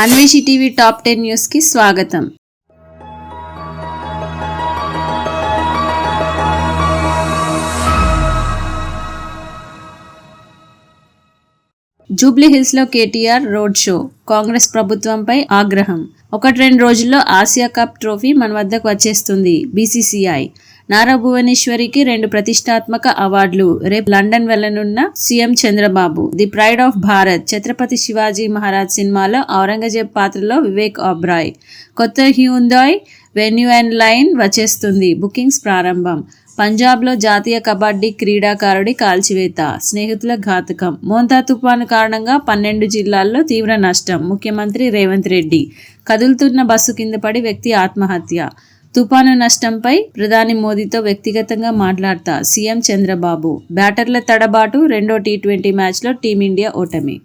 Anveshi TV top 10 news కి స్వాగతం. జూబ్లీహిల్స్ లో కేటీఆర్ రోడ్ షో. కాంగ్రెస్ ప్రభుత్వంపై ఆగ్రహం. 1-2 రోజుల్లో ఆసియా కప్ ట్రోఫీ మన వద్దకు వచ్చేస్తుంది. బీసీసీఐ. నారా భువనేశ్వరికి 2 ప్రతిష్టాత్మక అవార్డులు. రేపు లండన్ వెళ్లనున్న CM Chandrababu. The pride of Bharat. Chhatrapati Shivaji Maharaj సినిమాలో ఔరంగజేబ్ పాత్రలో వివేక్ ఒబ్రాయ్. కొత్త హ్యూందాయ్ వెన్యూ అండ్ లైన్ వచ్చేస్తుంది. బుకింగ్స్ ప్రారంభం. పంజాబ్లో జాతీయ కబడ్డీ క్రీడాకారుడి కాల్చివేత. స్నేహితుల ఘాతకం. మోంతా తుపాను కారణంగా 12 జిల్లాల్లో తీవ్ర నష్టం. ముఖ్యమంత్రి రేవంత్ రెడ్డి. కదులుతున్న బస్సు కింద పడి వ్యక్తి ఆత్మహత్య. తుపాను నష్టంపై ప్రధాని మోదీతో వ్యక్తిగతంగా మాట్లాడతా సీఎం చంద్రబాబు. బ్యాటర్ల తడబాటు. రెండో టీ20 మ్యాచ్లో టీమిండియా ఓటమి.